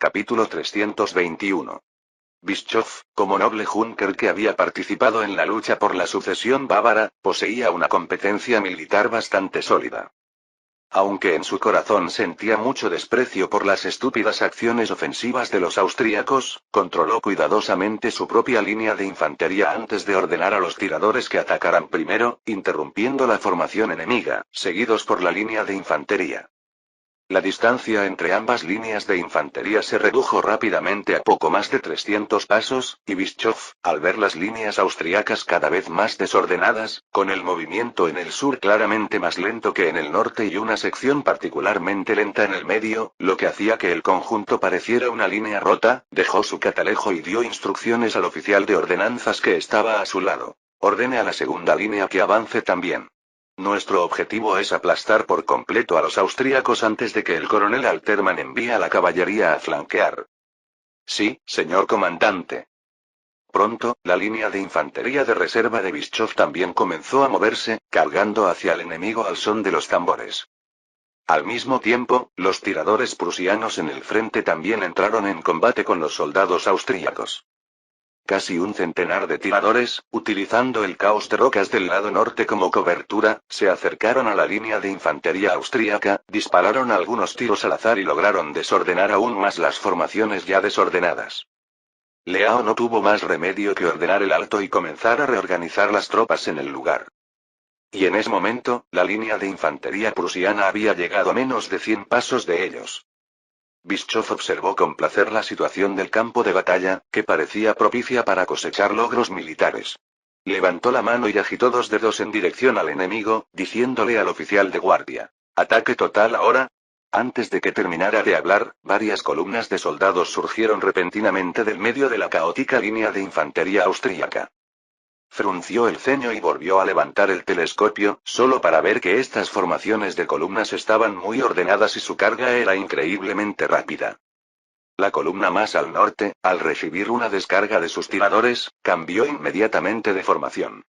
Capítulo 321. Bischoff, como noble Junker que había participado en la lucha por la sucesión bávara, poseía una competencia militar bastante sólida. Aunque en su corazón sentía mucho desprecio por las estúpidas acciones ofensivas de los austríacos, controló cuidadosamente su propia línea de infantería antes de ordenar a los tiradores que atacaran primero, interrumpiendo la formación enemiga, seguidos por la línea de infantería. La distancia entre ambas líneas de infantería se redujo rápidamente a poco más de 300 pasos, y Bischoff, al ver las líneas austriacas cada vez más desordenadas, con el movimiento en el sur claramente más lento que en el norte y una sección particularmente lenta en el medio, lo que hacía que el conjunto pareciera una línea rota, dejó su catalejo y dio instrucciones al oficial de ordenanzas que estaba a su lado. Ordene a la segunda línea que avance también. Nuestro objetivo es aplastar por completo a los austríacos antes de que el coronel Alterman envíe a la caballería a flanquear. Sí, señor comandante. Pronto, la línea de infantería de reserva de Bischoff también comenzó a moverse, cargando hacia el enemigo al son de los tambores. Al mismo tiempo, los tiradores prusianos en el frente también entraron en combate con los soldados austríacos. Casi un centenar de tiradores, utilizando el caos de rocas del lado norte como cobertura, se acercaron a la línea de infantería austríaca, dispararon algunos tiros al azar y lograron desordenar aún más las formaciones ya desordenadas. Leao no tuvo más remedio que ordenar el alto y comenzar a reorganizar las tropas en el lugar. Y en ese momento, la línea de infantería prusiana había llegado a menos de 100 pasos de ellos. Bischoff observó con placer la situación del campo de batalla, que parecía propicia para cosechar logros militares. Levantó la mano y agitó dos dedos en dirección al enemigo, diciéndole al oficial de guardia: «¿Ataque total ahora?». Antes de que terminara de hablar, varias columnas de soldados surgieron repentinamente del medio de la caótica línea de infantería austríaca. Frunció el ceño y volvió a levantar el telescopio, solo para ver que estas formaciones de columnas estaban muy ordenadas y su carga era increíblemente rápida. La columna más al norte, al recibir una descarga de sus tiradores, cambió inmediatamente de formación.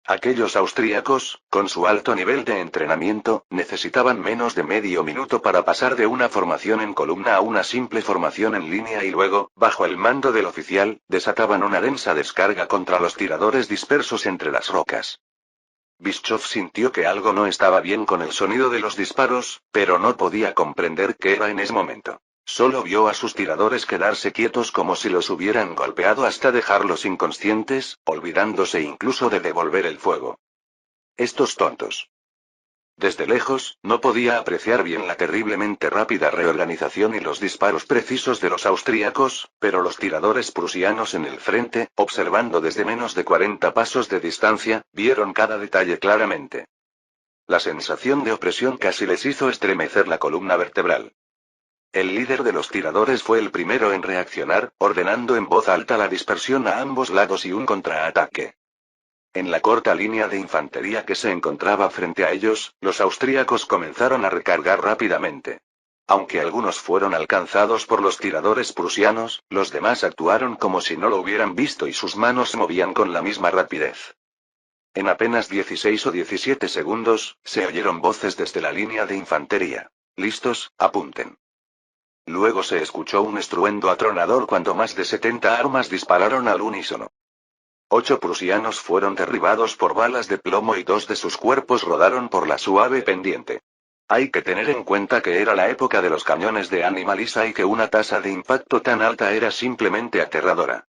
Aquellos austríacos, con su alto nivel de entrenamiento, necesitaban menos de medio minuto para pasar de una formación en columna a una simple formación en línea y luego, bajo el mando del oficial, desataban una densa descarga contra los tiradores dispersos entre las rocas. Bischoff sintió que algo no estaba bien con el sonido de los disparos, pero no podía comprender qué era en ese momento. Solo vio a sus tiradores quedarse quietos como si los hubieran golpeado hasta dejarlos inconscientes, olvidándose incluso de devolver el fuego. Estos tontos. Desde lejos, no podía apreciar bien la terriblemente rápida reorganización y los disparos precisos de los austríacos, pero los tiradores prusianos en el frente, observando desde menos de 40 pasos de distancia, vieron cada detalle claramente. La sensación de opresión casi les hizo estremecer la columna vertebral. El líder de los tiradores fue el primero en reaccionar, ordenando en voz alta la dispersión a ambos lados y un contraataque. En la corta línea de infantería que se encontraba frente a ellos, los austríacos comenzaron a recargar rápidamente. Aunque algunos fueron alcanzados por los tiradores prusianos, los demás actuaron como si no lo hubieran visto y sus manos se movían con la misma rapidez. En apenas 16 o 17 segundos, se oyeron voces desde la línea de infantería. «Listos, apunten». Luego se escuchó un estruendo atronador cuando más de 70 armas dispararon al unísono. 8 prusianos fueron derribados por balas de plomo y 2 de sus cuerpos rodaron por la suave pendiente. Hay que tener en cuenta que era la época de los cañones de Animalisa y que una tasa de impacto tan alta era simplemente aterradora.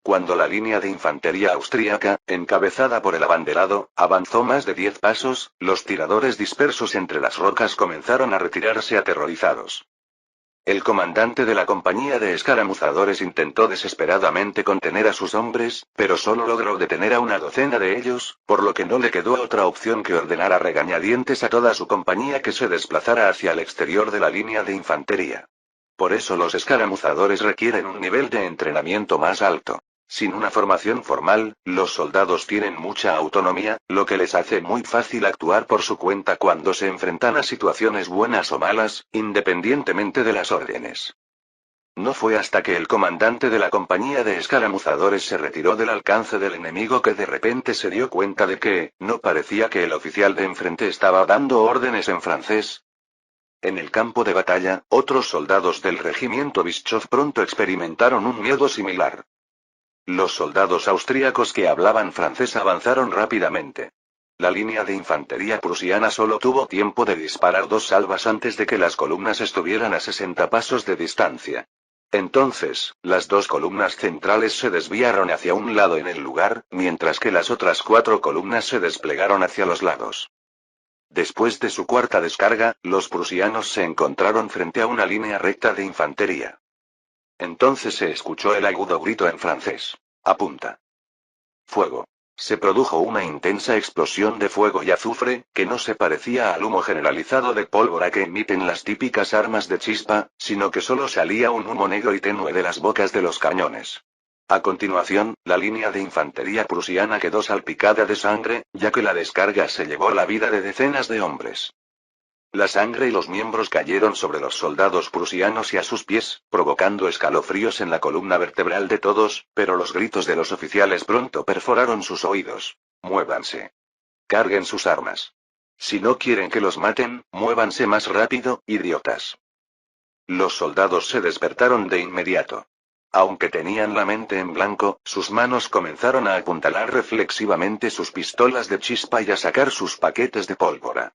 Cuando la línea de infantería austríaca, encabezada por el abanderado, avanzó más de 10 pasos, los tiradores dispersos entre las rocas comenzaron a retirarse aterrorizados. El comandante de la compañía de escaramuzadores intentó desesperadamente contener a sus hombres, pero solo logró detener a una docena de ellos, por lo que no le quedó otra opción que ordenar a regañadientes a toda su compañía que se desplazara hacia el exterior de la línea de infantería. Por eso los escaramuzadores requieren un nivel de entrenamiento más alto. Sin una formación formal, los soldados tienen mucha autonomía, lo que les hace muy fácil actuar por su cuenta cuando se enfrentan a situaciones buenas o malas, independientemente de las órdenes. No fue hasta que el comandante de la compañía de escaramuzadores se retiró del alcance del enemigo que de repente se dio cuenta de que, no parecía que el oficial de enfrente estaba dando órdenes en francés. En el campo de batalla, otros soldados del regimiento Bischoff pronto experimentaron un miedo similar. Los soldados austríacos que hablaban francés avanzaron rápidamente. La línea de infantería prusiana solo tuvo tiempo de disparar 2 salvas antes de que las columnas estuvieran a 60 pasos de distancia. Entonces, las 2 columnas centrales se desviaron hacia un lado en el lugar, mientras que las otras 4 columnas se desplegaron hacia los lados. Después de su cuarta descarga, los prusianos se encontraron frente a una línea recta de infantería. Entonces se escuchó el agudo grito en francés. Apunta. Fuego. Se produjo una intensa explosión de fuego y azufre, que no se parecía al humo generalizado de pólvora que emiten las típicas armas de chispa, sino que solo salía un humo negro y tenue de las bocas de los cañones. A continuación, la línea de infantería prusiana quedó salpicada de sangre, ya que la descarga se llevó la vida de decenas de hombres. La sangre y los miembros cayeron sobre los soldados prusianos y a sus pies, provocando escalofríos en la columna vertebral de todos, pero los gritos de los oficiales pronto perforaron sus oídos. Muévanse. Carguen sus armas. Si no quieren que los maten, muévanse más rápido, idiotas. Los soldados se despertaron de inmediato. Aunque tenían la mente en blanco, sus manos comenzaron a apuntalar reflexivamente sus pistolas de chispa y a sacar sus paquetes de pólvora.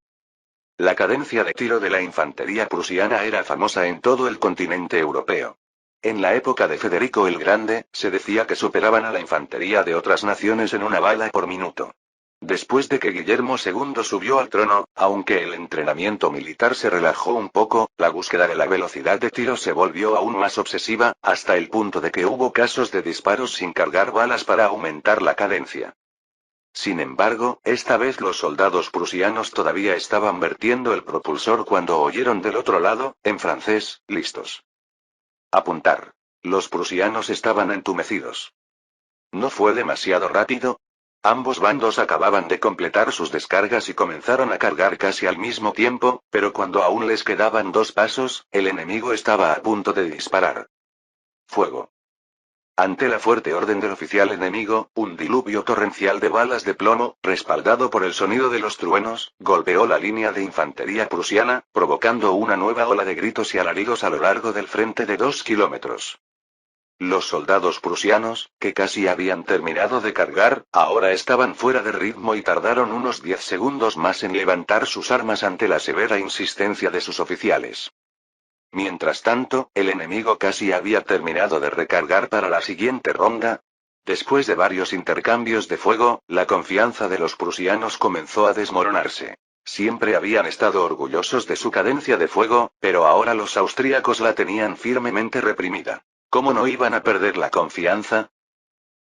La cadencia de tiro de la infantería prusiana era famosa en todo el continente europeo. En la época de Federico el Grande, se decía que superaban a la infantería de otras naciones en una bala por minuto. Después de que Guillermo II subió al trono, aunque el entrenamiento militar se relajó un poco, la búsqueda de la velocidad de tiro se volvió aún más obsesiva, hasta el punto de que hubo casos de disparos sin cargar balas para aumentar la cadencia. Sin embargo, esta vez los soldados prusianos todavía estaban vertiendo el propulsor cuando oyeron del otro lado, en francés, listos. Apuntar. Los prusianos estaban entumecidos. ¿No fue demasiado rápido? Ambos bandos acababan de completar sus descargas y comenzaron a cargar casi al mismo tiempo, pero cuando aún les quedaban 2 pasos, el enemigo estaba a punto de disparar. Fuego. Ante la fuerte orden del oficial enemigo, un diluvio torrencial de balas de plomo, respaldado por el sonido de los truenos, golpeó la línea de infantería prusiana, provocando una nueva ola de gritos y alaridos a lo largo del frente de 2 kilómetros. Los soldados prusianos, que casi habían terminado de cargar, ahora estaban fuera de ritmo y tardaron unos 10 segundos más en levantar sus armas ante la severa insistencia de sus oficiales. Mientras tanto, el enemigo casi había terminado de recargar para la siguiente ronda. Después de varios intercambios de fuego, la confianza de los prusianos comenzó a desmoronarse. Siempre habían estado orgullosos de su cadencia de fuego, pero ahora los austríacos la tenían firmemente reprimida. ¿Cómo no iban a perder la confianza?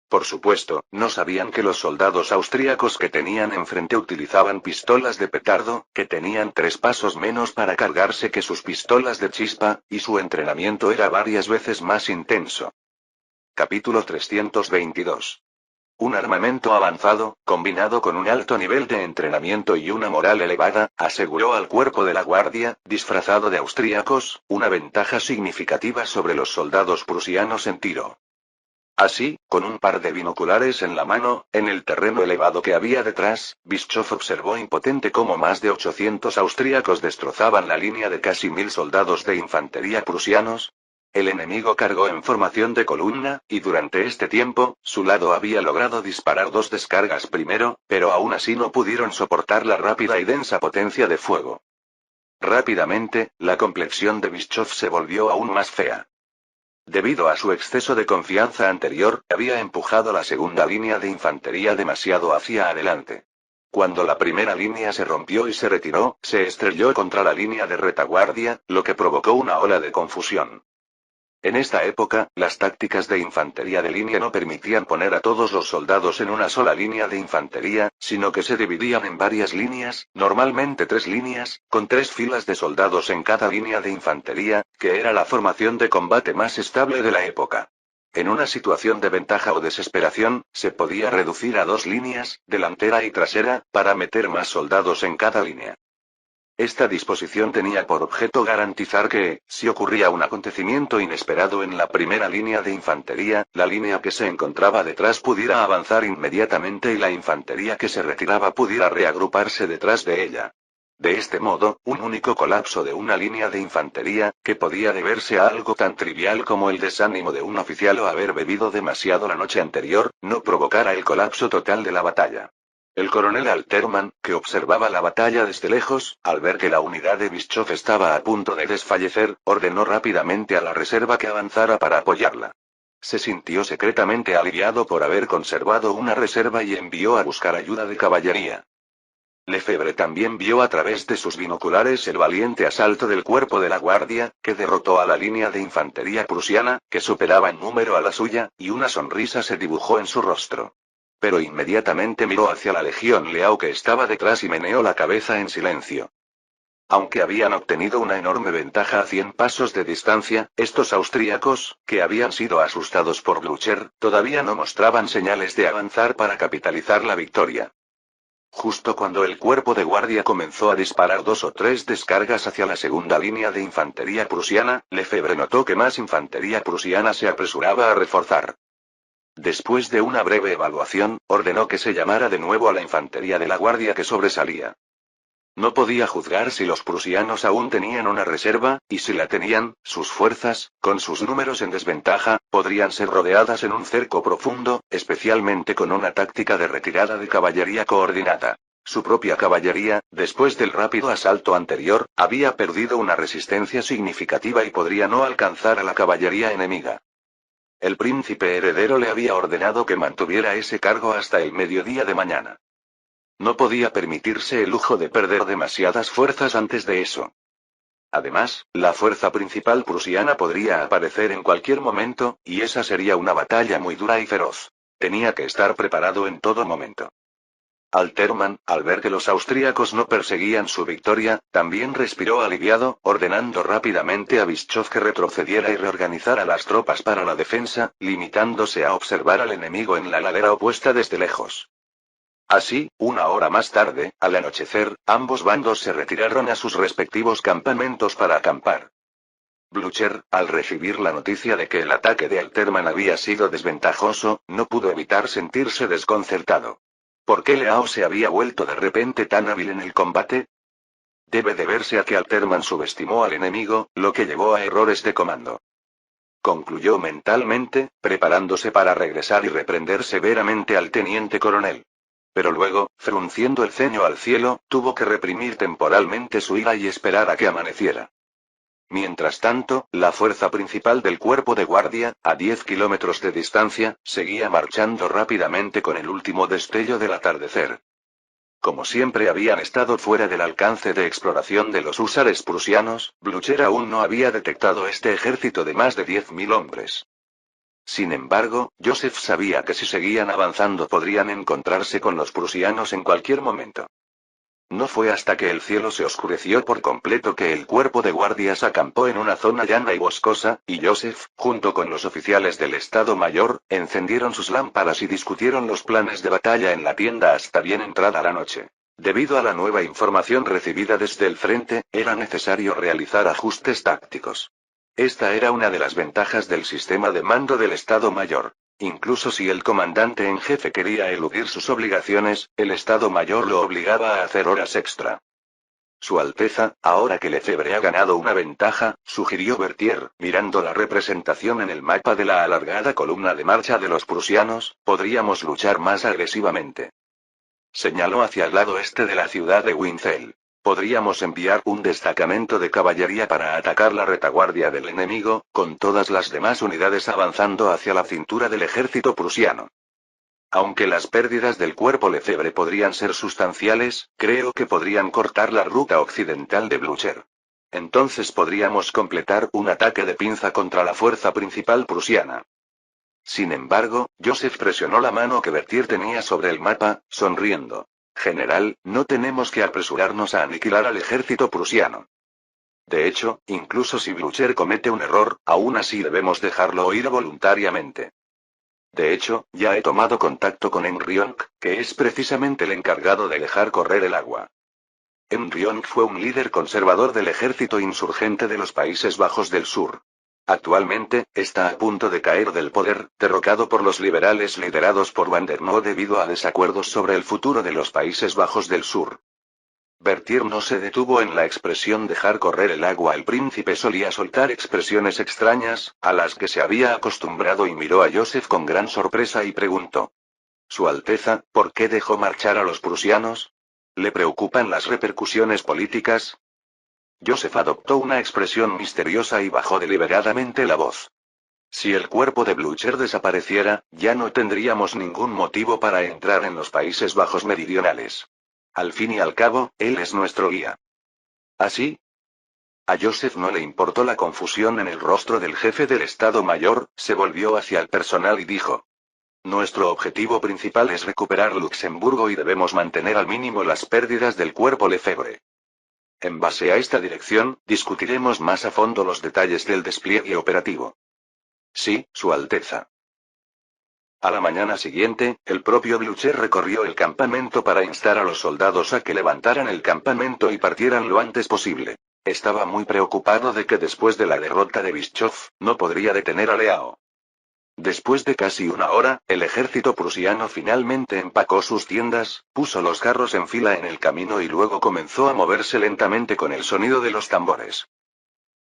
Por supuesto, no sabían que los soldados austríacos que tenían enfrente utilizaban pistolas de petardo, que tenían 3 pasos menos para cargarse que sus pistolas de chispa, y su entrenamiento era varias veces más intenso. Capítulo 322. Un armamento avanzado, combinado con un alto nivel de entrenamiento y una moral elevada, aseguró al cuerpo de la guardia, disfrazado de austríacos, una ventaja significativa sobre los soldados prusianos en tiro. Así, con un par de binoculares en la mano, en el terreno elevado que había detrás, Bischoff observó impotente cómo más de 800 austríacos destrozaban la línea de casi 1000 soldados de infantería prusianos. El enemigo cargó en formación de columna, y durante este tiempo, su lado había logrado disparar 2 descargas primero, pero aún así no pudieron soportar la rápida y densa potencia de fuego. Rápidamente, la complexión de Bischoff se volvió aún más fea. Debido a su exceso de confianza anterior, había empujado la segunda línea de infantería demasiado hacia adelante. Cuando la primera línea se rompió y se retiró, se estrelló contra la línea de retaguardia, lo que provocó una ola de confusión. En esta época, las tácticas de infantería de línea no permitían poner a todos los soldados en una sola línea de infantería, sino que se dividían en varias líneas, normalmente 3 líneas, con 3 filas de soldados en cada línea de infantería, que era la formación de combate más estable de la época. En una situación de ventaja o desesperación, se podía reducir a 2 líneas, delantera y trasera, para meter más soldados en cada línea. Esta disposición tenía por objeto garantizar que, si ocurría un acontecimiento inesperado en la primera línea de infantería, la línea que se encontraba detrás pudiera avanzar inmediatamente y la infantería que se retiraba pudiera reagruparse detrás de ella. De este modo, un único colapso de una línea de infantería, que podía deberse a algo tan trivial como el desánimo de un oficial o haber bebido demasiado la noche anterior, no provocara el colapso total de la batalla. El coronel Alterman, que observaba la batalla desde lejos, al ver que la unidad de Bischov estaba a punto de desfallecer, ordenó rápidamente a la reserva que avanzara para apoyarla. Se sintió secretamente aliviado por haber conservado una reserva y envió a buscar ayuda de caballería. Lefebvre también vio a través de sus binoculares el valiente asalto del cuerpo de la guardia, que derrotó a la línea de infantería prusiana, que superaba en número a la suya, y una sonrisa se dibujó en su rostro. Pero inmediatamente miró hacia la legión Leao que estaba detrás y meneó la cabeza en silencio. Aunque habían obtenido una enorme ventaja a 100 pasos de distancia, estos austríacos, que habían sido asustados por Blücher, todavía no mostraban señales de avanzar para capitalizar la victoria. Justo cuando el cuerpo de guardia comenzó a disparar 2 o 3 descargas hacia la segunda línea de infantería prusiana, Lefebvre notó que más infantería prusiana se apresuraba a reforzar. Después de una breve evaluación, ordenó que se llamara de nuevo a la infantería de la guardia que sobresalía. No podía juzgar si los prusianos aún tenían una reserva, y si la tenían, sus fuerzas, con sus números en desventaja, podrían ser rodeadas en un cerco profundo, especialmente con una táctica de retirada de caballería coordinada. Su propia caballería, después del rápido asalto anterior, había perdido una resistencia significativa y podría no alcanzar a la caballería enemiga. El príncipe heredero le había ordenado que mantuviera ese cargo hasta el mediodía de mañana. No podía permitirse el lujo de perder demasiadas fuerzas antes de eso. Además, la fuerza principal prusiana podría aparecer en cualquier momento, y esa sería una batalla muy dura y feroz. Tenía que estar preparado en todo momento. Alterman, al ver que los austríacos no perseguían su victoria, también respiró aliviado, ordenando rápidamente a Bischov que retrocediera y reorganizara las tropas para la defensa, limitándose a observar al enemigo en la ladera opuesta desde lejos. Así, una hora más tarde, al anochecer, ambos bandos se retiraron a sus respectivos campamentos para acampar. Blücher, al recibir la noticia de que el ataque de Alterman había sido desventajoso, no pudo evitar sentirse desconcertado. ¿Por qué Leao se había vuelto de repente tan hábil en el combate? Debe deberse a que Alterman subestimó al enemigo, lo que llevó a errores de comando. Concluyó mentalmente, preparándose para regresar y reprender severamente al teniente coronel. Pero luego, frunciendo el ceño al cielo, tuvo que reprimir temporalmente su ira y esperar a que amaneciera. Mientras tanto, la fuerza principal del cuerpo de guardia, a 10 kilómetros de distancia, seguía marchando rápidamente con el último destello del atardecer. Como siempre habían estado fuera del alcance de exploración de los húsares prusianos, Blücher aún no había detectado este ejército de más de 10.000 hombres. Sin embargo, Joseph sabía que si seguían avanzando podrían encontrarse con los prusianos en cualquier momento. No fue hasta que el cielo se oscureció por completo que el cuerpo de guardias acampó en una zona llana y boscosa, y Joseph, junto con los oficiales del Estado Mayor, encendieron sus lámparas y discutieron los planes de batalla en la tienda hasta bien entrada la noche. Debido a la nueva información recibida desde el frente, era necesario realizar ajustes tácticos. Esta era una de las ventajas del sistema de mando del Estado Mayor. Incluso si el comandante en jefe quería eludir sus obligaciones, el Estado Mayor lo obligaba a hacer horas extra. Su Alteza, ahora que Lefebvre ha ganado una ventaja, sugirió Berthier, mirando la representación en el mapa de la alargada columna de marcha de los prusianos, podríamos luchar más agresivamente. Señaló hacia el lado este de la ciudad de Winzell. Podríamos enviar un destacamento de caballería para atacar la retaguardia del enemigo, con todas las demás unidades avanzando hacia la cintura del ejército prusiano. Aunque las pérdidas del cuerpo Lefebvre podrían ser sustanciales, creo que podrían cortar la ruta occidental de Blücher. Entonces podríamos completar un ataque de pinza contra la fuerza principal prusiana. Sin embargo, Joseph presionó la mano que Berthier tenía sobre el mapa, sonriendo. General, no tenemos que apresurarnos a aniquilar al ejército prusiano. De hecho, incluso si Blücher comete un error, aún así debemos dejarlo huir voluntariamente. De hecho, ya he tomado contacto con Henriot, que es precisamente el encargado de dejar correr el agua. Henriot fue un líder conservador del ejército insurgente de los Países Bajos del Sur. Actualmente, está a punto de caer del poder, derrocado por los liberales liderados por Van der Noot debido a desacuerdos sobre el futuro de los Países Bajos del Sur. Bertier no se detuvo en la expresión dejar correr el agua. El príncipe solía soltar expresiones extrañas, a las que se había acostumbrado, y miró a Joseph con gran sorpresa y preguntó: Su Alteza, ¿por qué dejó marchar a los prusianos? ¿Le preocupan las repercusiones políticas? Joseph adoptó una expresión misteriosa y bajó deliberadamente la voz. Si el cuerpo de Blücher desapareciera, ya no tendríamos ningún motivo para entrar en los Países Bajos meridionales. Al fin y al cabo, él es nuestro guía. ¿Así? A Joseph no le importó la confusión en el rostro del jefe del Estado Mayor, se volvió hacia el personal y dijo: Nuestro objetivo principal es recuperar Luxemburgo y debemos mantener al mínimo las pérdidas del cuerpo Lefebvre. En base a esta dirección, discutiremos más a fondo los detalles del despliegue operativo. Sí, Su Alteza. A la mañana siguiente, el propio Blücher recorrió el campamento para instar a los soldados a que levantaran el campamento y partieran lo antes posible. Estaba muy preocupado de que después de la derrota de Bischoff, no podría detener a Leao. Después de casi una hora, el ejército prusiano finalmente empacó sus tiendas, puso los carros en fila en el camino y luego comenzó a moverse lentamente con el sonido de los tambores.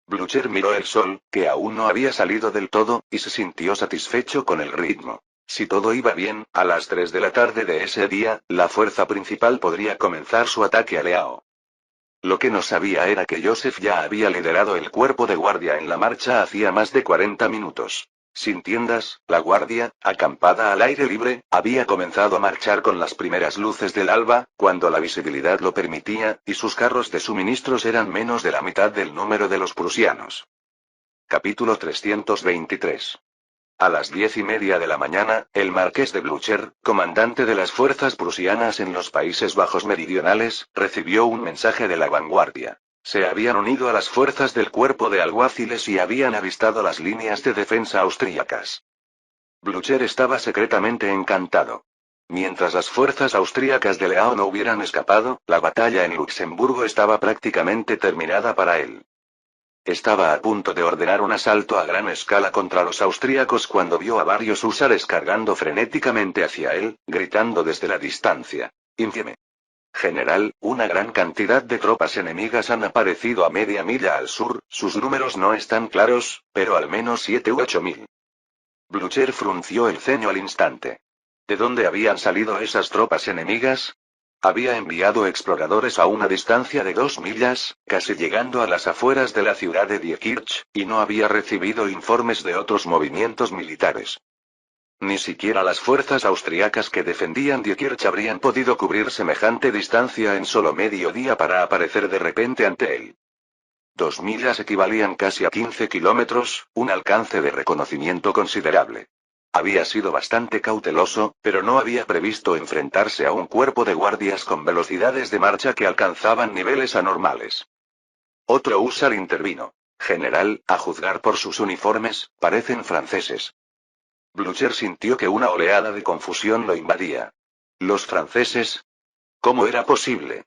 Blücher miró el sol, que aún no había salido del todo, y se sintió satisfecho con el ritmo. Si todo iba bien, a las 3 de la tarde de ese día, la fuerza principal podría comenzar su ataque a Leao. Lo que no sabía era que Joseph ya había liderado el cuerpo de guardia en la marcha hacía más de 40 minutos. Sin tiendas, la guardia, acampada al aire libre, había comenzado a marchar con las primeras luces del alba, cuando la visibilidad lo permitía, y sus carros de suministros eran menos de la mitad del número de los prusianos. Capítulo 323. A las 10:30 de la mañana, el marqués de Blücher, comandante de las fuerzas prusianas en los Países Bajos meridionales, recibió un mensaje de la vanguardia. Se habían unido a las fuerzas del cuerpo de alguaciles y habían avistado las líneas de defensa austríacas. Blücher estaba secretamente encantado. Mientras las fuerzas austríacas de Leao no hubieran escapado, la batalla en Luxemburgo estaba prácticamente terminada para él. Estaba a punto de ordenar un asalto a gran escala contra los austríacos cuando vio a varios húsares cargando frenéticamente hacia él, gritando desde la distancia: «Infieme. General, una gran cantidad de tropas enemigas han aparecido a media milla al sur, sus números no están claros, pero al menos 7 u 8 mil». Blücher frunció el ceño al instante. ¿De dónde habían salido esas tropas enemigas? Había enviado exploradores a una distancia de 2 millas, casi llegando a las afueras de la ciudad de Diekirch, y no había recibido informes de otros movimientos militares. Ni siquiera las fuerzas austriacas que defendían Diekirch habrían podido cubrir semejante distancia en solo medio día para aparecer de repente ante él. 2 millas equivalían casi a 15 kilómetros, un alcance de reconocimiento considerable. Había sido bastante cauteloso, pero no había previsto enfrentarse a un cuerpo de guardias con velocidades de marcha que alcanzaban niveles anormales. Otro húsar intervino. «General, a juzgar por sus uniformes, parecen franceses». Blücher sintió que una oleada de confusión lo invadía. ¿Los franceses? ¿Cómo era posible?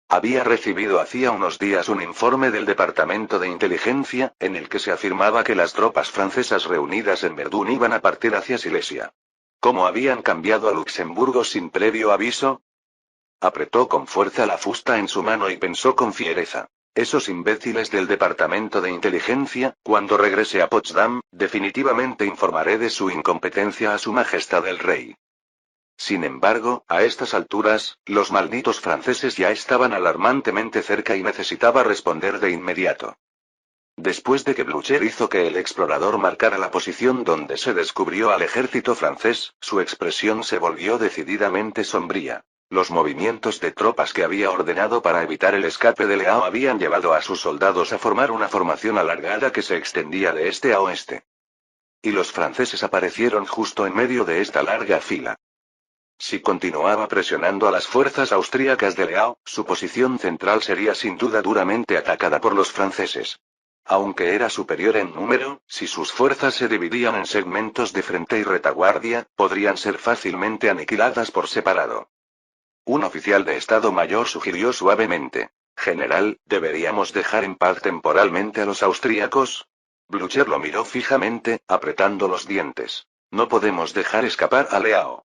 Había recibido hacía unos días un informe del Departamento de Inteligencia, en el que se afirmaba que las tropas francesas reunidas en Verdún iban a partir hacia Silesia. ¿Cómo habían cambiado a Luxemburgo sin previo aviso? Apretó con fuerza la fusta en su mano y pensó con fiereza: esos imbéciles del Departamento de Inteligencia, cuando regrese a Potsdam, definitivamente informaré de su incompetencia a Su Majestad el Rey. Sin embargo, a estas alturas, los malditos franceses ya estaban alarmantemente cerca y necesitaba responder de inmediato. Después de que Blücher hizo que el explorador marcara la posición donde se descubrió al ejército francés, su expresión se volvió decididamente sombría. Los movimientos de tropas que había ordenado para evitar el escape de Leao habían llevado a sus soldados a formar una formación alargada que se extendía de este a oeste. Y los franceses aparecieron justo en medio de esta larga fila. Si continuaba presionando a las fuerzas austríacas de Leao, su posición central sería sin duda duramente atacada por los franceses. Aunque era superior en número, si sus fuerzas se dividían en segmentos de frente y retaguardia, podrían ser fácilmente aniquiladas por separado. Un oficial de Estado Mayor sugirió suavemente: «General, ¿deberíamos dejar en paz temporalmente a los austríacos?» Blücher lo miró fijamente, apretando los dientes. «No podemos dejar escapar a Leao».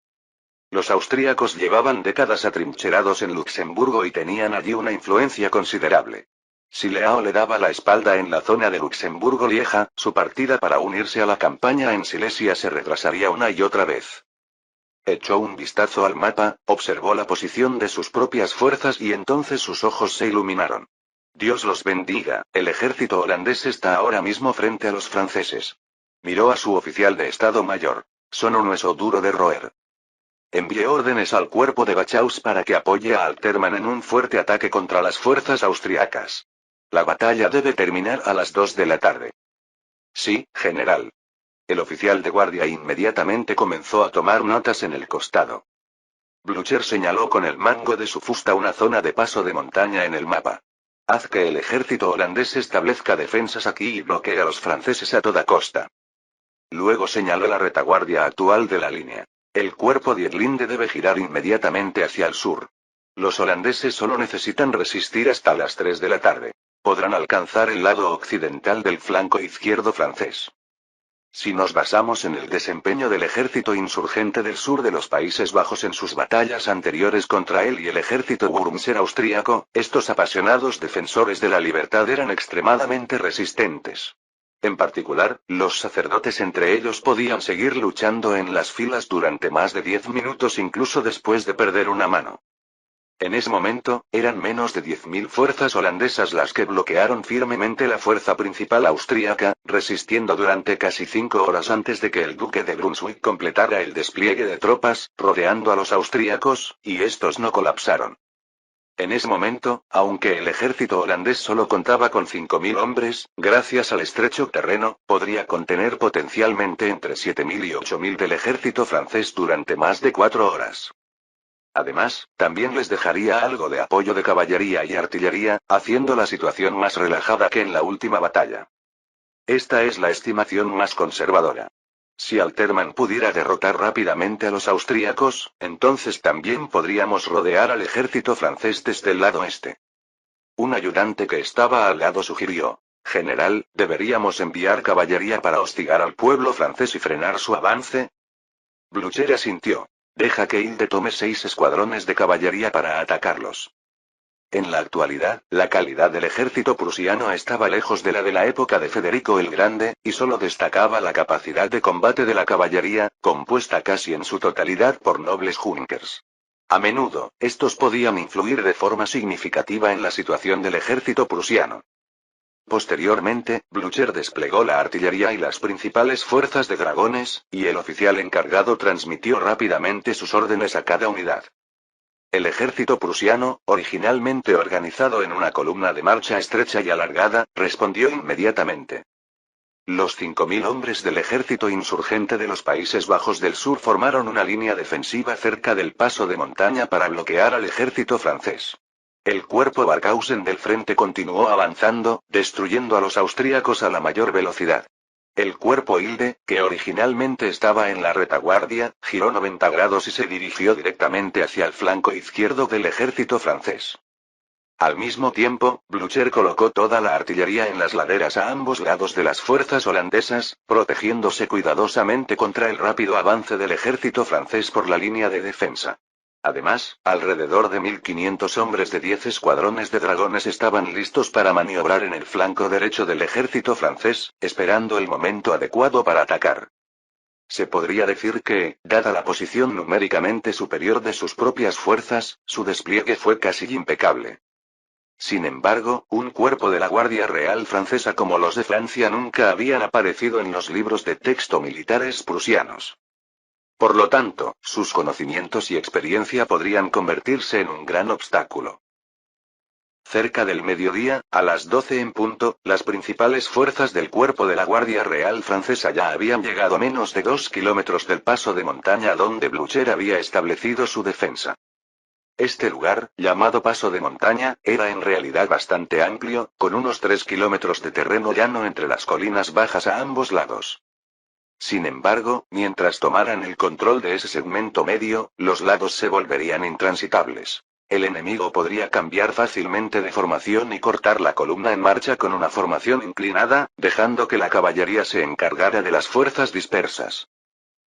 Los austríacos llevaban décadas atrincherados en Luxemburgo y tenían allí una influencia considerable. Si Leao le daba la espalda en la zona de Luxemburgo-Lieja, su partida para unirse a la campaña en Silesia se retrasaría una y otra vez. Echó un vistazo al mapa, observó la posición de sus propias fuerzas y entonces sus ojos se iluminaron. Dios los bendiga, el ejército holandés está ahora mismo frente a los franceses. Miró a su oficial de Estado Mayor. Son un hueso duro de roer. Envié órdenes al cuerpo de Bachaus para que apoye a Alterman en un fuerte ataque contra las fuerzas austriacas. La batalla debe terminar a las 2 de la tarde. Sí, general. El oficial de guardia inmediatamente comenzó a tomar notas en el costado. Blücher señaló con el mango de su fusta una zona de paso de montaña en el mapa. Haz que el ejército holandés establezca defensas aquí y bloquee a los franceses a toda costa. Luego señaló la retaguardia actual de la línea. El cuerpo de Erlinde debe girar inmediatamente hacia el sur. Los holandeses solo necesitan resistir hasta las 3 de la tarde. Podrán alcanzar el lado occidental del flanco izquierdo francés. Si nos basamos en el desempeño del ejército insurgente del sur de los Países Bajos en sus batallas anteriores contra él y el ejército Wurmser austríaco, estos apasionados defensores de la libertad eran extremadamente resistentes. En particular, los sacerdotes entre ellos podían seguir luchando en las filas durante más de 10 minutos incluso después de perder una mano. En ese momento, eran menos de 10.000 fuerzas holandesas las que bloquearon firmemente la fuerza principal austríaca, resistiendo durante casi 5 horas antes de que el duque de Brunswick completara el despliegue de tropas, rodeando a los austríacos, y estos no colapsaron. En ese momento, aunque el ejército holandés solo contaba con 5.000 hombres, gracias al estrecho terreno, podría contener potencialmente entre 7.000 y 8.000 del ejército francés durante más de 4 horas. Además, también les dejaría algo de apoyo de caballería y artillería, haciendo la situación más relajada que en la última batalla. Esta es la estimación más conservadora. Si Alterman pudiera derrotar rápidamente a los austríacos, entonces también podríamos rodear al ejército francés desde el lado este. Un ayudante que estaba al lado sugirió: General, ¿deberíamos enviar caballería para hostigar al pueblo francés y frenar su avance? Blücher asintió. Deja que Hilde tome 6 escuadrones de caballería para atacarlos. En la actualidad, la calidad del ejército prusiano estaba lejos de la época de Federico el Grande, y solo destacaba la capacidad de combate de la caballería, compuesta casi en su totalidad por nobles junkers. A menudo, estos podían influir de forma significativa en la situación del ejército prusiano. Posteriormente, Blücher desplegó la artillería y las principales fuerzas de dragones, y el oficial encargado transmitió rápidamente sus órdenes a cada unidad. El ejército prusiano, originalmente organizado en una columna de marcha estrecha y alargada, respondió inmediatamente. Los 5.000 hombres del ejército insurgente de los Países Bajos del Sur formaron una línea defensiva cerca del paso de montaña para bloquear al ejército francés. El cuerpo Barkhausen del frente continuó avanzando, destruyendo a los austríacos a la mayor velocidad. El cuerpo Hilde, que originalmente estaba en la retaguardia, giró 90 grados y se dirigió directamente hacia el flanco izquierdo del ejército francés. Al mismo tiempo, Blücher colocó toda la artillería en las laderas a ambos lados de las fuerzas holandesas, protegiéndose cuidadosamente contra el rápido avance del ejército francés por la línea de defensa. Además, alrededor de 1.500 hombres de 10 escuadrones de dragones estaban listos para maniobrar en el flanco derecho del ejército francés, esperando el momento adecuado para atacar. Se podría decir que, dada la posición numéricamente superior de sus propias fuerzas, su despliegue fue casi impecable. Sin embargo, un cuerpo de la Guardia Real Francesa como los de Francia nunca habían aparecido en los libros de texto militares prusianos. Por lo tanto, sus conocimientos y experiencia podrían convertirse en un gran obstáculo. Cerca del mediodía, a las 12 en punto, las principales fuerzas del cuerpo de la Guardia Real Francesa ya habían llegado a menos de 2 kilómetros del paso de montaña donde Blücher había establecido su defensa. Este lugar, llamado paso de montaña, era en realidad bastante amplio, con unos 3 kilómetros de terreno llano entre las colinas bajas a ambos lados. Sin embargo, mientras tomaran el control de ese segmento medio, los lados se volverían intransitables. El enemigo podría cambiar fácilmente de formación y cortar la columna en marcha con una formación inclinada, dejando que la caballería se encargara de las fuerzas dispersas.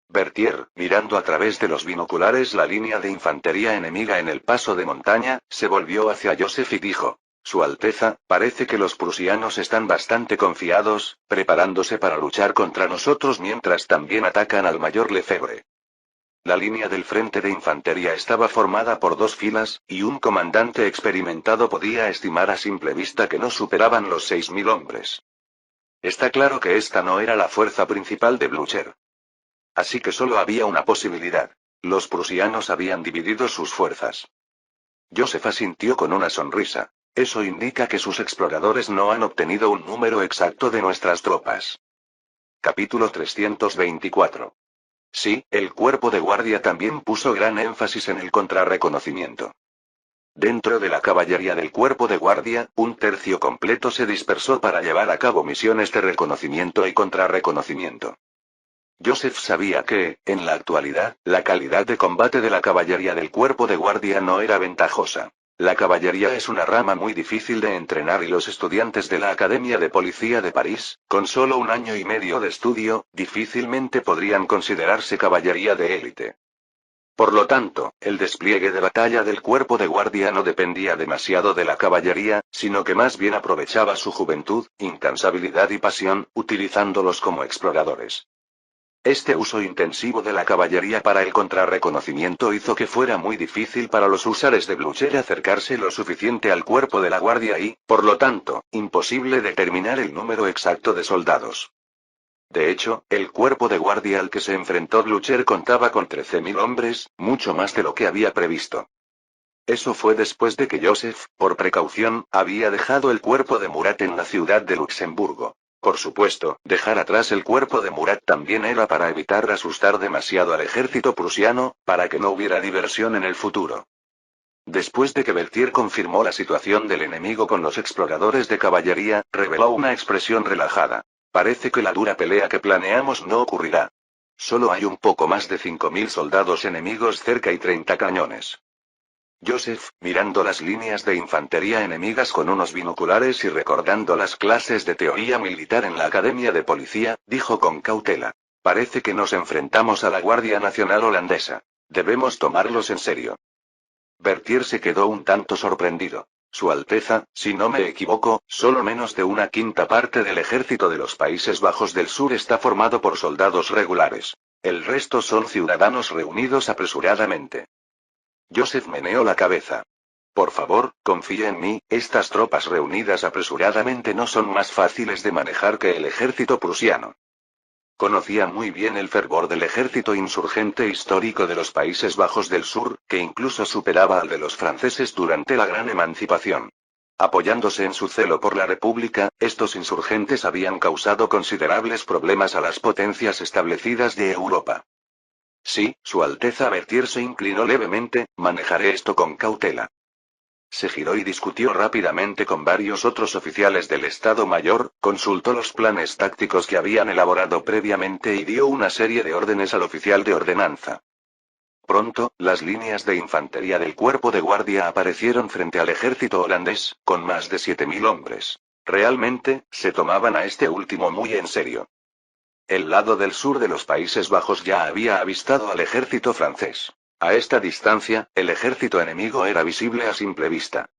Berthier, mirando a través de los binoculares la línea de infantería enemiga en el paso de montaña, se volvió hacia Joseph y dijo: Su Alteza, parece que los prusianos están bastante confiados, preparándose para luchar contra nosotros mientras también atacan al mayor Lefebvre. La línea del frente de infantería estaba formada por dos filas, y un comandante experimentado podía estimar a simple vista que no superaban los 6.000 hombres. Está claro que esta no era la fuerza principal de Blücher. Así que solo había una posibilidad. Los prusianos habían dividido sus fuerzas. Joseph asintió con una sonrisa. Eso indica que sus exploradores no han obtenido un número exacto de nuestras tropas. Capítulo 324. Sí, el cuerpo de guardia también puso gran énfasis en el contrarreconocimiento. Dentro de la caballería del cuerpo de guardia, un tercio completo se dispersó para llevar a cabo misiones de reconocimiento y contrarreconocimiento. Joseph sabía que, en la actualidad, la calidad de combate de la caballería del cuerpo de guardia no era ventajosa. La caballería es una rama muy difícil de entrenar y los estudiantes de la Academia de Policía de París, con solo 1 año y medio de estudio, difícilmente podrían considerarse caballería de élite. Por lo tanto, el despliegue de batalla del cuerpo de guardia no dependía demasiado de la caballería, sino que más bien aprovechaba su juventud, incansabilidad y pasión, utilizándolos como exploradores. Este uso intensivo de la caballería para el contrarreconocimiento hizo que fuera muy difícil para los húsares de Blücher acercarse lo suficiente al cuerpo de la guardia y, por lo tanto, imposible determinar el número exacto de soldados. De hecho, el cuerpo de guardia al que se enfrentó Blücher contaba con 13.000 hombres, mucho más de lo que había previsto. Eso fue después de que Joseph, por precaución, había dejado el cuerpo de Murat en la ciudad de Luxemburgo. Por supuesto, dejar atrás el cuerpo de Murat también era para evitar asustar demasiado al ejército prusiano, para que no hubiera diversión en el futuro. Después de que Berthier confirmó la situación del enemigo con los exploradores de caballería, reveló una expresión relajada. Parece que la dura pelea que planeamos no ocurrirá. Solo hay un poco más de 5.000 soldados enemigos cerca y 30 cañones. Joseph, mirando las líneas de infantería enemigas con unos binoculares y recordando las clases de teoría militar en la Academia de Policía, dijo con cautela: Parece que nos enfrentamos a la Guardia Nacional holandesa. Debemos tomarlos en serio. Berthier se quedó un tanto sorprendido. Su Alteza, si no me equivoco, solo menos de 1/5 parte del ejército de los Países Bajos del Sur está formado por soldados regulares. El resto son ciudadanos reunidos apresuradamente. Joseph meneó la cabeza. Por favor, confíe en mí, estas tropas reunidas apresuradamente no son más fáciles de manejar que el ejército prusiano. Conocía muy bien el fervor del ejército insurgente histórico de los Países Bajos del Sur, que incluso superaba al de los franceses durante la Gran Emancipación. Apoyándose en su celo por la República, estos insurgentes habían causado considerables problemas a las potencias establecidas de Europa. Sí, Su Alteza Berthier se inclinó levemente, manejaré esto con cautela. Se giró y discutió rápidamente con varios otros oficiales del Estado Mayor, consultó los planes tácticos que habían elaborado previamente y dio una serie de órdenes al oficial de ordenanza. Pronto, las líneas de infantería del cuerpo de guardia aparecieron frente al ejército holandés, con más de 7.000 hombres. Realmente, se tomaban a este último muy en serio. El lado del sur de los Países Bajos ya había avistado al ejército francés. A esta distancia, el ejército enemigo era visible a simple vista.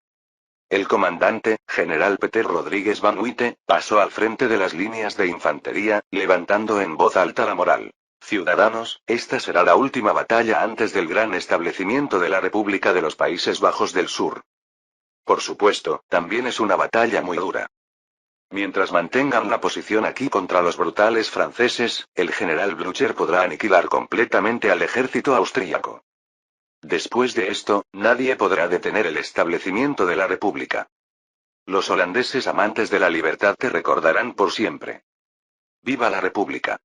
El comandante, general Peter Rodríguez Van Witte, pasó al frente de las líneas de infantería, levantando en voz alta la moral. Ciudadanos, esta será la última batalla antes del gran establecimiento de la República de los Países Bajos del Sur. Por supuesto, también es una batalla muy dura. Mientras mantengan la posición aquí contra los brutales franceses, el general Blücher podrá aniquilar completamente al ejército austríaco. Después de esto, nadie podrá detener el establecimiento de la República. Los holandeses amantes de la libertad te recordarán por siempre. ¡Viva la República!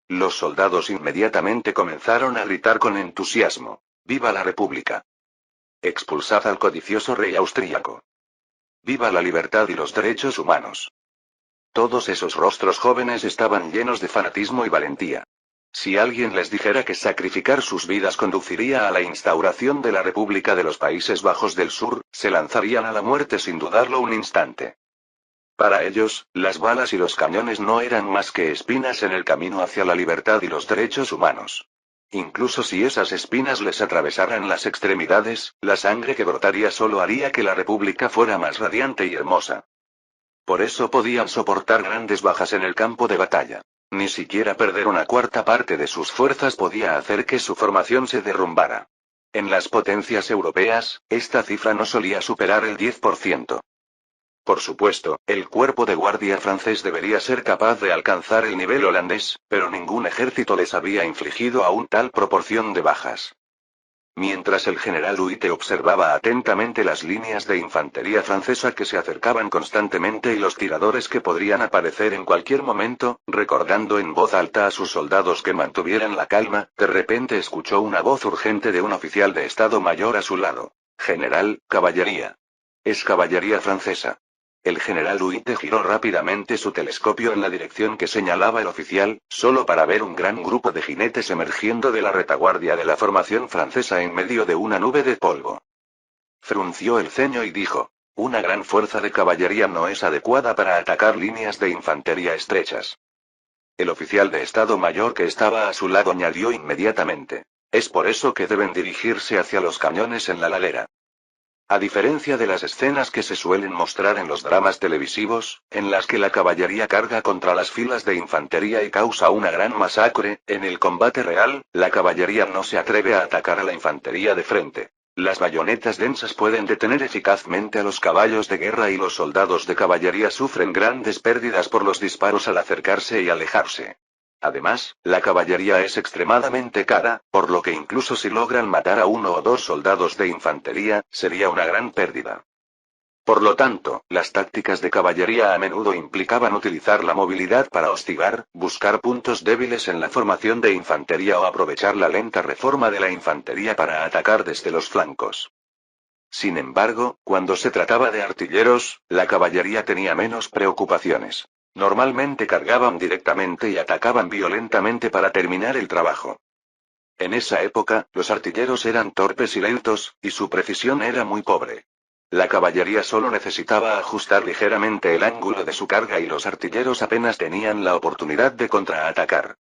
Los soldados inmediatamente comenzaron a gritar con entusiasmo. ¡Viva la República! Expulsad al codicioso rey austríaco. ¡Viva la libertad y los derechos humanos! Todos esos rostros jóvenes estaban llenos de fanatismo y valentía. Si alguien les dijera que sacrificar sus vidas conduciría a la instauración de la República de los Países Bajos del Sur, se lanzarían a la muerte sin dudarlo un instante. Para ellos, las balas y los cañones no eran más que espinas en el camino hacia la libertad y los derechos humanos. Incluso si esas espinas les atravesaran las extremidades, la sangre que brotaría solo haría que la república fuera más radiante y hermosa. Por eso podían soportar grandes bajas en el campo de batalla. Ni siquiera perder una cuarta parte de sus fuerzas podía hacer que su formación se derrumbara. En las potencias europeas, esta cifra no solía superar el 10%. Por supuesto, el cuerpo de guardia francés debería ser capaz de alcanzar el nivel holandés, pero ningún ejército les había infligido aún tal proporción de bajas. Mientras el general Huite observaba atentamente las líneas de infantería francesa que se acercaban constantemente y los tiradores que podrían aparecer en cualquier momento, recordando en voz alta a sus soldados que mantuvieran la calma, de repente escuchó una voz urgente de un oficial de Estado Mayor a su lado. General, caballería. Es caballería francesa. El general Huite giró rápidamente su telescopio en la dirección que señalaba el oficial, solo para ver un gran grupo de jinetes emergiendo de la retaguardia de la formación francesa en medio de una nube de polvo. Frunció el ceño y dijo: una gran fuerza de caballería no es adecuada para atacar líneas de infantería estrechas. El oficial de Estado Mayor que estaba a su lado añadió inmediatamente: es por eso que deben dirigirse hacia los cañones en la ladera. A diferencia de las escenas que se suelen mostrar en los dramas televisivos, en las que la caballería carga contra las filas de infantería y causa una gran masacre, en el combate real, la caballería no se atreve a atacar a la infantería de frente. Las bayonetas densas pueden detener eficazmente a los caballos de guerra y los soldados de caballería sufren grandes pérdidas por los disparos al acercarse y alejarse. Además, la caballería es extremadamente cara, por lo que incluso si logran matar a uno o dos soldados de infantería, sería una gran pérdida. Por lo tanto, las tácticas de caballería a menudo implicaban utilizar la movilidad para hostigar, buscar puntos débiles en la formación de infantería o aprovechar la lenta reforma de la infantería para atacar desde los flancos. Sin embargo, cuando se trataba de artilleros, la caballería tenía menos preocupaciones. Normalmente cargaban directamente y atacaban violentamente para terminar el trabajo. En esa época, los artilleros eran torpes y lentos, y su precisión era muy pobre. La caballería solo necesitaba ajustar ligeramente el ángulo de su carga y los artilleros apenas tenían la oportunidad de contraatacar.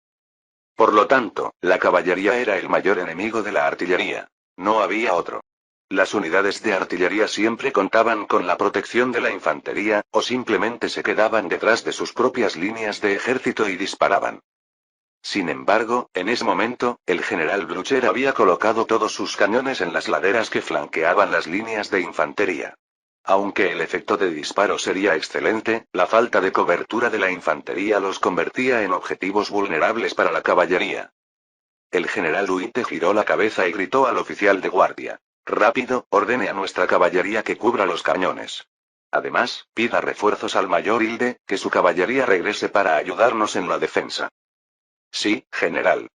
Por lo tanto, la caballería era el mayor enemigo de la artillería. No había otro. Las unidades de artillería siempre contaban con la protección de la infantería, o simplemente se quedaban detrás de sus propias líneas de ejército y disparaban. Sin embargo, en ese momento, el general Blücher había colocado todos sus cañones en las laderas que flanqueaban las líneas de infantería. Aunque el efecto de disparo sería excelente, la falta de cobertura de la infantería los convertía en objetivos vulnerables para la caballería. El general Huite giró la cabeza y gritó al oficial de guardia: rápido, ordene a nuestra caballería que cubra los cañones. Además, pida refuerzos al mayor Hilde, que su caballería regrese para ayudarnos en la defensa. Sí, general.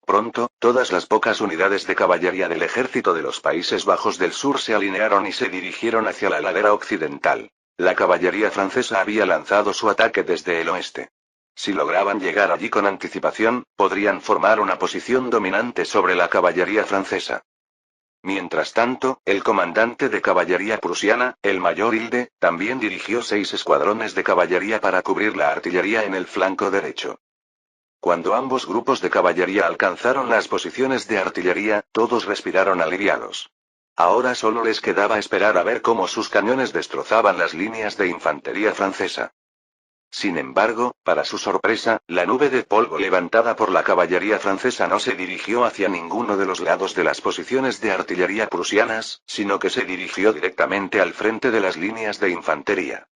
Pronto, todas las pocas unidades de caballería del ejército de los Países Bajos del Sur se alinearon y se dirigieron hacia la ladera occidental. La caballería francesa había lanzado su ataque desde el oeste. Si lograban llegar allí con anticipación, podrían formar una posición dominante sobre la caballería francesa. Mientras tanto, el comandante de caballería prusiana, el mayor Hilde, también dirigió 6 escuadrones de caballería para cubrir la artillería en el flanco derecho. Cuando ambos grupos de caballería alcanzaron las posiciones de artillería, todos respiraron aliviados. Ahora solo les quedaba esperar a ver cómo sus cañones destrozaban las líneas de infantería francesa. Sin embargo, para su sorpresa, la nube de polvo levantada por la caballería francesa no se dirigió hacia ninguno de los lados de las posiciones de artillería prusianas, sino que se dirigió directamente al frente de las líneas de infantería.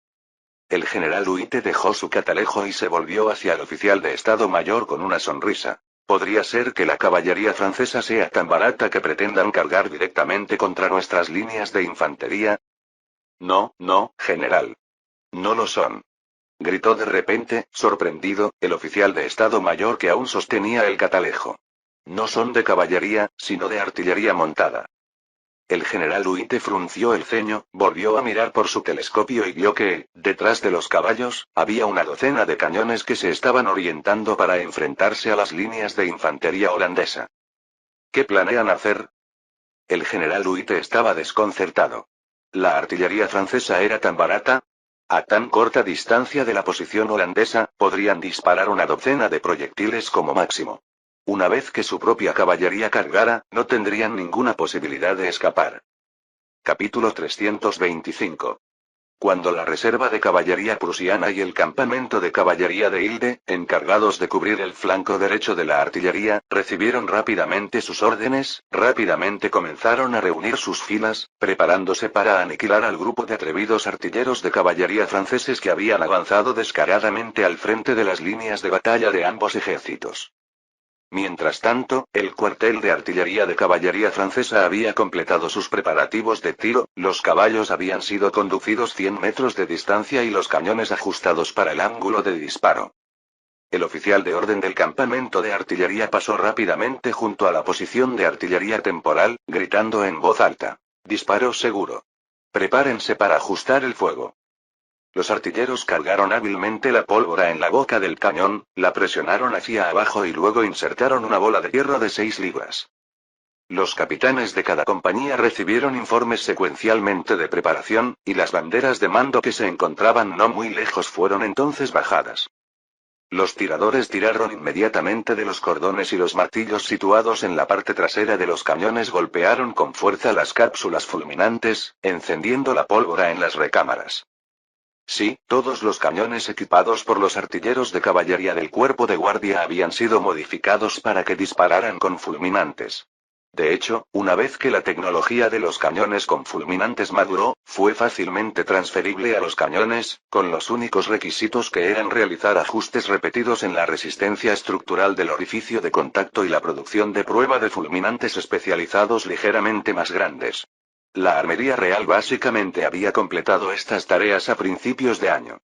El general Huite dejó su catalejo y se volvió hacia el oficial de Estado Mayor con una sonrisa. ¿Podría ser que la caballería francesa sea tan barata que pretendan cargar directamente contra nuestras líneas de infantería? No, no, general. No lo son. Gritó de repente, sorprendido, el oficial de Estado Mayor que aún sostenía el catalejo. No son de caballería, sino de artillería montada. El general Huite frunció el ceño, volvió a mirar por su telescopio y vio que, detrás de los caballos, había una docena de cañones que se estaban orientando para enfrentarse a las líneas de infantería holandesa. ¿Qué planean hacer? El general Huite estaba desconcertado. ¿La artillería francesa era tan barata? A tan corta distancia de la posición holandesa, podrían disparar una docena de proyectiles como máximo. Una vez que su propia caballería cargara, no tendrían ninguna posibilidad de escapar. Capítulo 325. Cuando la reserva de caballería prusiana y el campamento de caballería de Hilde, encargados de cubrir el flanco derecho de la artillería, recibieron rápidamente sus órdenes, rápidamente comenzaron a reunir sus filas, preparándose para aniquilar al grupo de atrevidos artilleros de caballería franceses que habían avanzado descaradamente al frente de las líneas de batalla de ambos ejércitos. Mientras tanto, el cuartel de artillería de caballería francesa había completado sus preparativos de tiro, los caballos habían sido conducidos 100 metros de distancia y los cañones ajustados para el ángulo de disparo. El oficial de orden del campamento de artillería pasó rápidamente junto a la posición de artillería temporal, gritando en voz alta: «Disparo seguro. Prepárense para ajustar el fuego». Los artilleros cargaron hábilmente la pólvora en la boca del cañón, la presionaron hacia abajo y luego insertaron una bola de hierro de 6 libras. Los capitanes de cada compañía recibieron informes secuencialmente de preparación, y las banderas de mando que se encontraban no muy lejos fueron entonces bajadas. Los tiradores tiraron inmediatamente de los cordones y los martillos situados en la parte trasera de los cañones golpearon con fuerza las cápsulas fulminantes, encendiendo la pólvora en las recámaras. Sí, todos los cañones equipados por los artilleros de caballería del cuerpo de guardia habían sido modificados para que dispararan con fulminantes. De hecho, una vez que la tecnología de los cañones con fulminantes maduró, fue fácilmente transferible a los cañones, con los únicos requisitos que eran realizar ajustes repetidos en la resistencia estructural del orificio de contacto y la producción de prueba de fulminantes especializados ligeramente más grandes. La Armería Real básicamente había completado estas tareas a principios de año.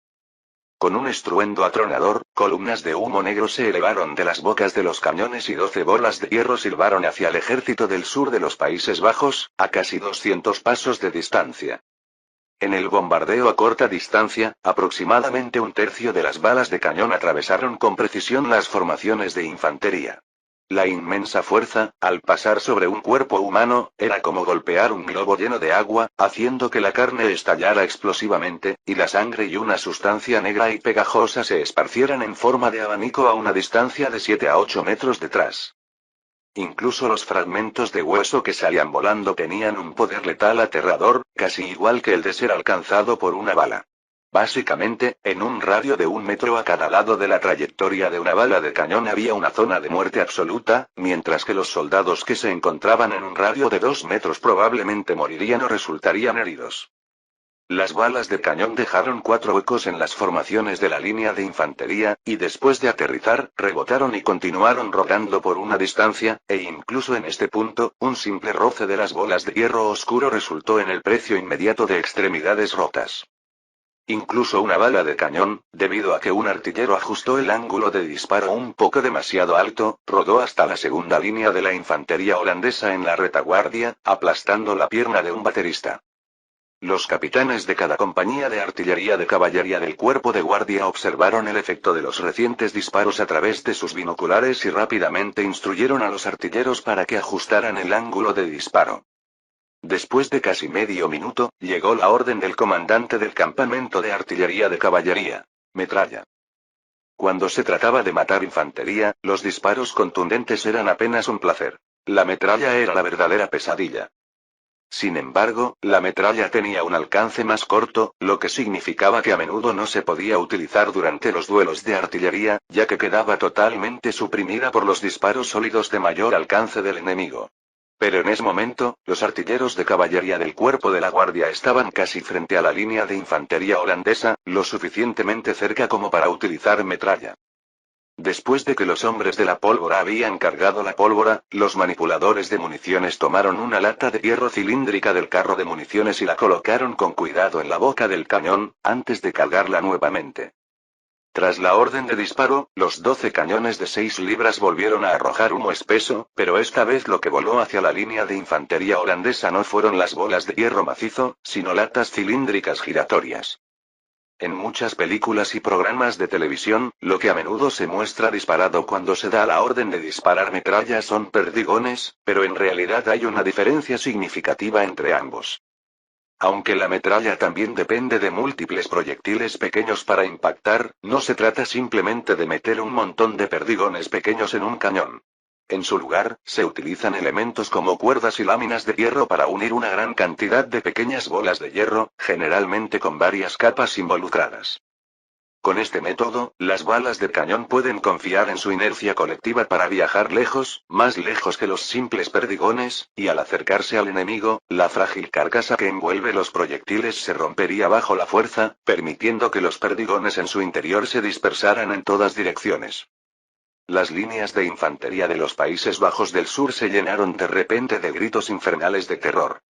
Con un estruendo atronador, columnas de humo negro se elevaron de las bocas de los cañones y 12 bolas de hierro silbaron hacia el ejército del sur de los Países Bajos, a casi 200 pasos de distancia. En el bombardeo a corta distancia, aproximadamente un tercio de las balas de cañón atravesaron con precisión las formaciones de infantería. La inmensa fuerza, al pasar sobre un cuerpo humano, era como golpear un globo lleno de agua, haciendo que la carne estallara explosivamente, y la sangre y una sustancia negra y pegajosa se esparcieran en forma de abanico a una distancia de 7 a 8 metros detrás. Incluso los fragmentos de hueso que salían volando tenían un poder letal aterrador, casi igual que el de ser alcanzado por una bala. Básicamente, en un radio de 1 metro a cada lado de la trayectoria de una bala de cañón había una zona de muerte absoluta, mientras que los soldados que se encontraban en un radio de 2 metros probablemente morirían o resultarían heridos. Las balas de cañón dejaron 4 huecos en las formaciones de la línea de infantería, y después de aterrizar, rebotaron y continuaron rodando por una distancia, e incluso en este punto, un simple roce de las bolas de hierro oscuro resultó en el precio inmediato de extremidades rotas. Incluso una bala de cañón, debido a que un artillero ajustó el ángulo de disparo un poco demasiado alto, rodó hasta la segunda línea de la infantería holandesa en la retaguardia, aplastando la pierna de un baterista. Los capitanes de cada compañía de artillería de caballería del cuerpo de guardia observaron el efecto de los recientes disparos a través de sus binoculares y rápidamente instruyeron a los artilleros para que ajustaran el ángulo de disparo. Después de casi medio minuto, llegó la orden del comandante del campamento de artillería de caballería: metralla. Cuando se trataba de matar infantería, los disparos contundentes eran apenas un placer. La metralla era la verdadera pesadilla. Sin embargo, la metralla tenía un alcance más corto, lo que significaba que a menudo no se podía utilizar durante los duelos de artillería, ya que quedaba totalmente suprimida por los disparos sólidos de mayor alcance del enemigo. Pero en ese momento, los artilleros de caballería del cuerpo de la guardia estaban casi frente a la línea de infantería holandesa, lo suficientemente cerca como para utilizar metralla. Después de que los hombres de la pólvora habían cargado la pólvora, los manipuladores de municiones tomaron una lata de hierro cilíndrica del carro de municiones y la colocaron con cuidado en la boca del cañón, antes de cargarla nuevamente. Tras la orden de disparo, los 12 cañones de 6 libras volvieron a arrojar humo espeso, pero esta vez lo que voló hacia la línea de infantería holandesa no fueron las bolas de hierro macizo, sino latas cilíndricas giratorias. En muchas películas y programas de televisión, lo que a menudo se muestra disparado cuando se da la orden de disparar metralla son perdigones, pero en realidad hay una diferencia significativa entre ambos. Aunque la metralla también depende de múltiples proyectiles pequeños para impactar, no se trata simplemente de meter un montón de perdigones pequeños en un cañón. En su lugar, se utilizan elementos como cuerdas y láminas de hierro para unir una gran cantidad de pequeñas bolas de hierro, generalmente con varias capas involucradas. Con este método, las balas de cañón pueden confiar en su inercia colectiva para viajar lejos, más lejos que los simples perdigones, y al acercarse al enemigo, la frágil carcasa que envuelve los proyectiles se rompería bajo la fuerza, permitiendo que los perdigones en su interior se dispersaran en todas direcciones. Las líneas de infantería de los Países Bajos del Sur se llenaron de repente de gritos infernales de terror.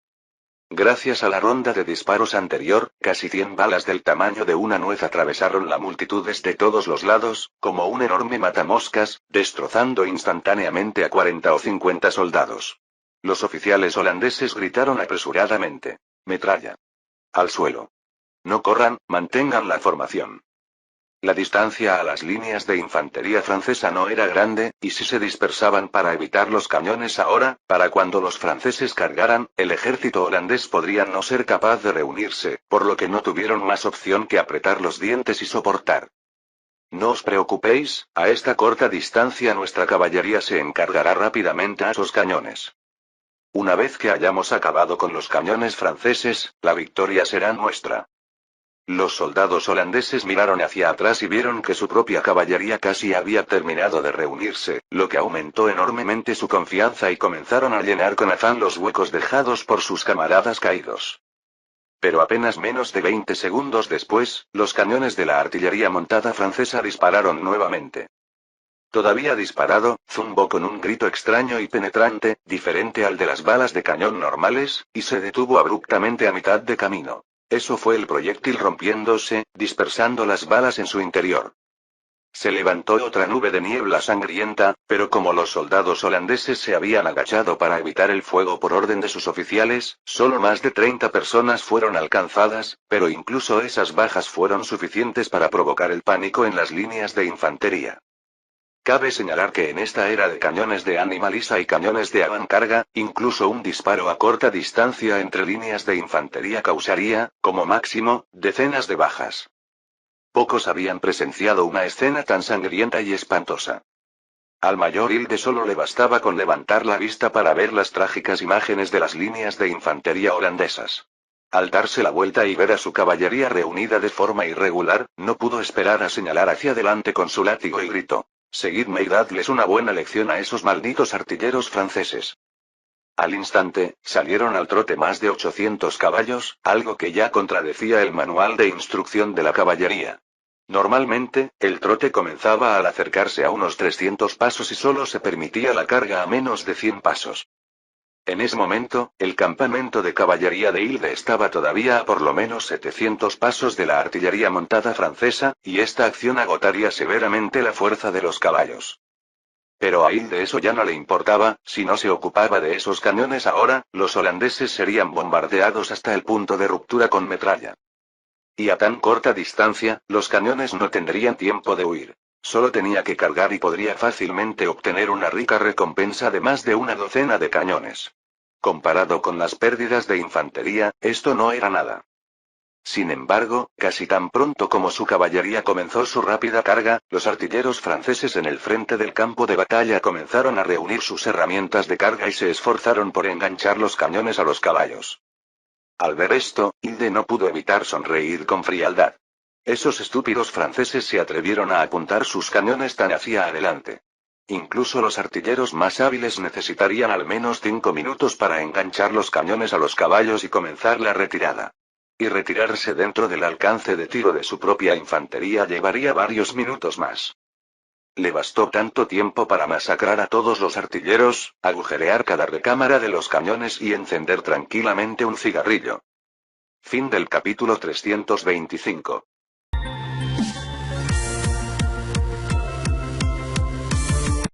Gracias a la ronda de disparos anterior, casi 100 balas del tamaño de una nuez atravesaron la multitud desde todos los lados, como un enorme matamoscas, destrozando instantáneamente a 40 o 50 soldados. Los oficiales holandeses gritaron apresuradamente: «Metralla. Al suelo. No corran, mantengan la formación». La distancia a las líneas de infantería francesa no era grande, y si se dispersaban para evitar los cañones ahora, para cuando los franceses cargaran, el ejército holandés podría no ser capaz de reunirse, por lo que no tuvieron más opción que apretar los dientes y soportar. «No os preocupéis, a esta corta distancia nuestra caballería se encargará rápidamente a esos cañones. Una vez que hayamos acabado con los cañones franceses, la victoria será nuestra». Los soldados holandeses miraron hacia atrás y vieron que su propia caballería casi había terminado de reunirse, lo que aumentó enormemente su confianza y comenzaron a llenar con afán los huecos dejados por sus camaradas caídos. Pero apenas menos de 20 segundos después, los cañones de la artillería montada francesa dispararon nuevamente. Todavía disparado, zumbó con un grito extraño y penetrante, diferente al de las balas de cañón normales, y se detuvo abruptamente a mitad de camino. Eso fue el proyectil rompiéndose, dispersando las balas en su interior. Se levantó otra nube de niebla sangrienta, pero como los soldados holandeses se habían agachado para evitar el fuego por orden de sus oficiales, solo más de 30 personas fueron alcanzadas, pero incluso esas bajas fueron suficientes para provocar el pánico en las líneas de infantería. Cabe señalar que en esta era de cañones de ánima lisa y cañones de avancarga, incluso un disparo a corta distancia entre líneas de infantería causaría, como máximo, decenas de bajas. Pocos habían presenciado una escena tan sangrienta y espantosa. Al mayor Hilde solo le bastaba con levantar la vista para ver las trágicas imágenes de las líneas de infantería holandesas. Al darse la vuelta y ver a su caballería reunida de forma irregular, no pudo esperar a señalar hacia adelante con su látigo y gritó: «Seguidme y dadles una buena lección a esos malditos artilleros franceses». Al instante, salieron al trote más de 800 caballos, algo que ya contradecía el manual de instrucción de la caballería. Normalmente, el trote comenzaba al acercarse a unos 300 pasos y solo se permitía la carga a menos de 100 pasos. En ese momento, el campamento de caballería de Hilde estaba todavía a por lo menos 700 pasos de la artillería montada francesa, y esta acción agotaría severamente la fuerza de los caballos. Pero a Hilde eso ya no le importaba, si no se ocupaba de esos cañones ahora, los holandeses serían bombardeados hasta el punto de ruptura con metralla. Y a tan corta distancia, los cañones no tendrían tiempo de huir. Solo tenía que cargar y podría fácilmente obtener una rica recompensa de más de una docena de cañones. Comparado con las pérdidas de infantería, esto no era nada. Sin embargo, casi tan pronto como su caballería comenzó su rápida carga, los artilleros franceses en el frente del campo de batalla comenzaron a reunir sus herramientas de carga y se esforzaron por enganchar los cañones a los caballos. Al ver esto, Hilde no pudo evitar sonreír con frialdad. Esos estúpidos franceses se atrevieron a apuntar sus cañones tan hacia adelante. Incluso los artilleros más hábiles necesitarían al menos 5 minutos para enganchar los cañones a los caballos y comenzar la retirada. Y retirarse dentro del alcance de tiro de su propia infantería llevaría varios minutos más. Le bastó tanto tiempo para masacrar a todos los artilleros, agujerear cada recámara de los cañones y encender tranquilamente un cigarrillo. Fin del capítulo 325.